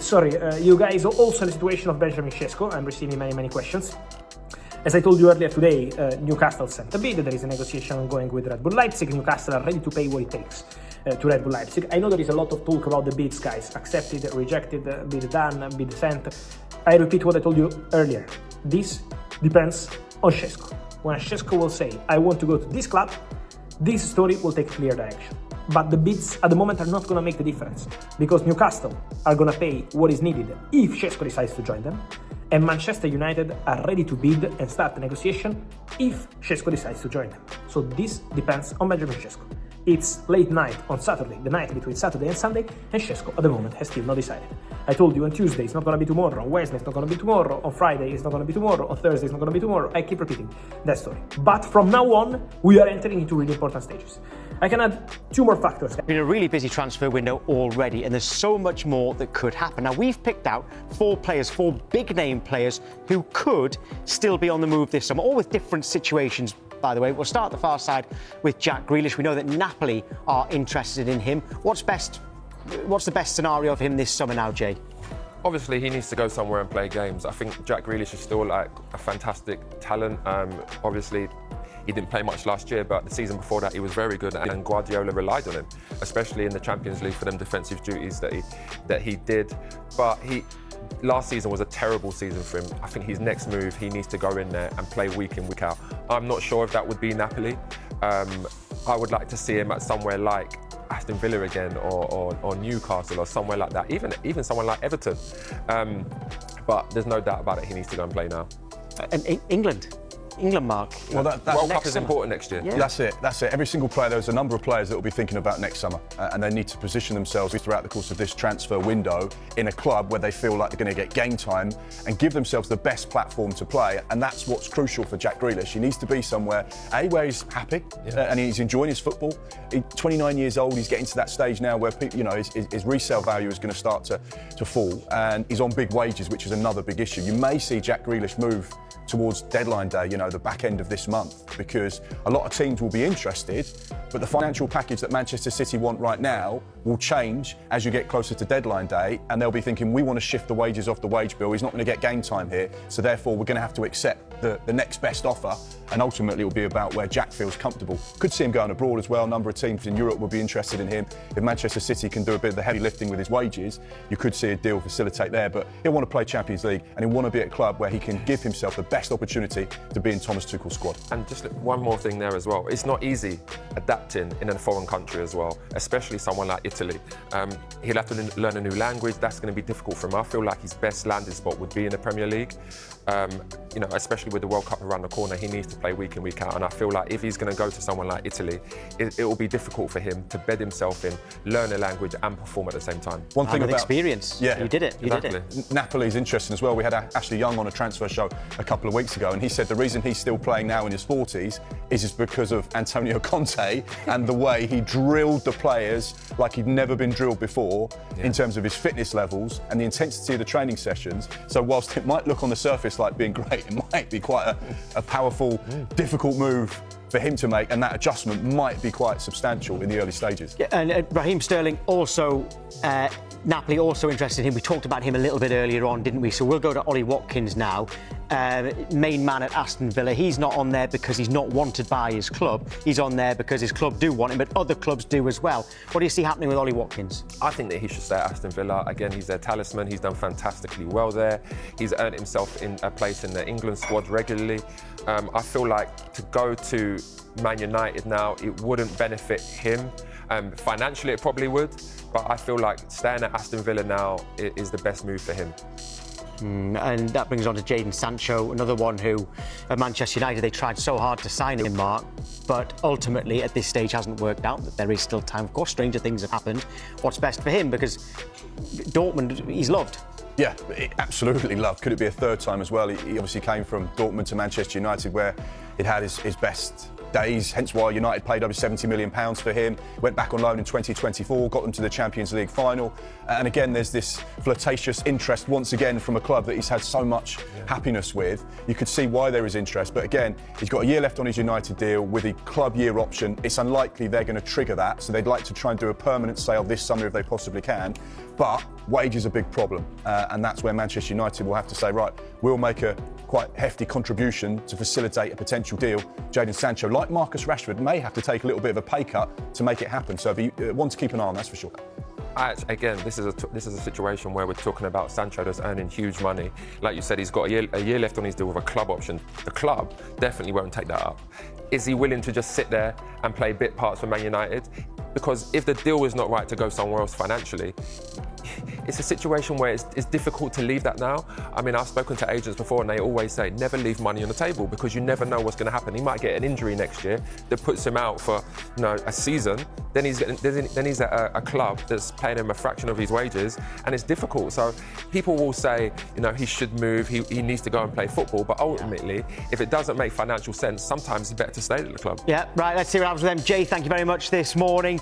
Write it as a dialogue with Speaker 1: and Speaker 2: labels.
Speaker 1: Sorry, you guys are also in the situation of Benjamin Šeško. I'm receiving many questions. As I told you earlier today, Newcastle sent a bid. There is a negotiation ongoing with Red Bull Leipzig. Newcastle are ready to pay what it takes to Red Bull Leipzig. I know there is a lot of talk about the bids, guys. Accepted, rejected, bid done, bid sent. I repeat what I told you earlier. This depends on Šeško. When Šeško will say, I want to go to this club, this story will take clear direction. But the bids at the moment are not going to make the difference because Newcastle are going to pay what is needed if Šeško decides to join them, and Manchester United are ready to bid and start the negotiation if Šeško decides to join them. So this depends on Benjamin Šeško. It's late night on Saturday, the night between Saturday and Sunday, and Šeško at the moment has still not decided. I told you on Tuesday it's not going to be tomorrow, on Wednesday it's not going to be tomorrow, on Friday it's not going to be tomorrow, on Thursday it's not going to be tomorrow. I keep repeating that story. But from now on, we are entering into really important stages. I can add two more factors.
Speaker 2: It's been a really busy transfer window already, and there's so much more that could happen. Now, we've picked out four big-name players who could still be on the move this summer, all with different situations, by the way. We'll start the far side with Jack Grealish. We know that Napoli are interested in him. What's the best scenario of him this summer now, Jay?
Speaker 3: Obviously, he needs to go somewhere and play games. I think Jack Grealish is still like a fantastic talent. Obviously, he didn't play much last year, but the season before that he was very good, and Guardiola relied on him, especially in the Champions League for them defensive duties that he did. But last season was a terrible season for him. I think his next move, he needs to go in there and play week in, week out. I'm not sure if that would be Napoli. I would like to see him at somewhere like Aston Villa again, or Newcastle, or somewhere like that. Even someone like Everton. But there's no doubt about it. He needs to go and play now.
Speaker 2: And England, Mark.
Speaker 3: Well, World Cup is important next year.
Speaker 4: Yeah. That's it. Every single player, there's a number of players that will be thinking about next summer, and they need to position themselves throughout the course of this transfer window in a club where they feel like they're going to get game time and give themselves the best platform to play. And that's what's crucial for Jack Grealish. He needs to be somewhere, where he's happy and he's enjoying his football. He's 29 years old. He's getting to that stage now where people, his resale value is going to start to fall, and he's on big wages, which is another big issue. You may see Jack Grealish move towards deadline day, the back end of this month, because a lot of teams will be interested, but the financial package that Manchester City want right now will change as you get closer to deadline day, and they'll be thinking, we want to shift the wages off the wage bill. He's not going to get game time here, so therefore we're going to have to accept the next best offer, and ultimately it will be about where Jack feels comfortable. Could see him going abroad as well. A number of teams in Europe will be interested in him. If Manchester City can do a bit of the heavy lifting with his wages, you could see a deal facilitate there, but he'll want to play Champions League, and he'll want to be at a club where he can give himself the best opportunity to be in Thomas Tuchel's squad.
Speaker 3: And just one more thing there as well. It's not easy adapting in a foreign country as well, especially someone like Italy. He'll have to learn a new language. That's going to be difficult for him. I feel like his best landing spot would be in the Premier League. Especially with the World Cup around the corner, he needs to play week in, week out. And I feel like if he's going to go to someone like Italy, it will be difficult for him to bed himself in, learn a language and perform at the same time.
Speaker 2: One thing about experience.
Speaker 4: Yeah,
Speaker 2: you did it.
Speaker 4: Napoli's interesting as well. We had Ashley Young on a transfer show a couple of weeks ago, and he said the reason he's still playing now in his 40s is because of Antonio Conte and the way he drilled the players like he'd never been drilled before in terms of his fitness levels and the intensity of the training sessions. So whilst it might look on the surface like being great, it might be quite a powerful, difficult move for him to make, and that adjustment might be quite substantial in the early stages.
Speaker 2: Yeah, and Raheem Sterling also, Napoli also interested in him. We talked about him a little bit earlier on, didn't we? So we'll go to Ollie Watkins now, main man at Aston Villa. He's not on there because he's not wanted by his club. He's on there because his club do want him, but other clubs do as well. What do you see happening with Ollie Watkins?
Speaker 3: I think that he should stay at Aston Villa. Again, he's their talisman. He's done fantastically well there. He's earned himself in a place in the England squad regularly. I feel like to go to Man United now, it wouldn't benefit him. Financially, it probably would, but I feel like staying at Aston Villa now is the best move for him.
Speaker 2: And that brings on to Jadon Sancho, another one who, at Manchester United, they tried so hard to sign him, Mark, but ultimately at this stage hasn't worked out. That there is still time. Of course, stranger things have happened. What's best for him? Because Dortmund, he's loved.
Speaker 4: Yeah, absolutely loved. Could it be a third time as well? He obviously came from Dortmund to Manchester United, where he'd had his best days, hence why United paid over £70 million for him. Went back on loan in 2024, got them to the Champions League final. And again, there's this flirtatious interest once again from a club that he's had so much happiness with. You could see why there is interest, but again, he's got a year left on his United deal with a club year option. It's unlikely they're going to trigger that, so they'd like to try and do a permanent sale this summer if they possibly can. But wage is a big problem, and that's where Manchester United will have to say, right, we'll make a quite hefty contribution to facilitate a potential deal. Jadon Sancho, like Marcus Rashford, may have to take a little bit of a pay cut to make it happen. So one to keep an eye on, that's for sure.
Speaker 3: Again, this is a situation where we're talking about Sancho that's earning huge money. Like you said, he's got a year left on his deal with a club option. The club definitely won't take that up. Is he willing to just sit there and play bit parts for Man United? Because if the deal is not right to go somewhere else financially, it's a situation where it's difficult to leave that now. I mean, I've spoken to agents before and they always say, never leave money on the table because you never know what's going to happen. He might get an injury next year that puts him out for a season. Then he's at a club that's paying him a fraction of his wages, and it's difficult. So people will say, he should move, he needs to go and play football. But ultimately, if it doesn't make financial sense, sometimes it's better to stay at the club.
Speaker 2: Yeah, right, let's see what happens with them. Jay, thank you very much this morning.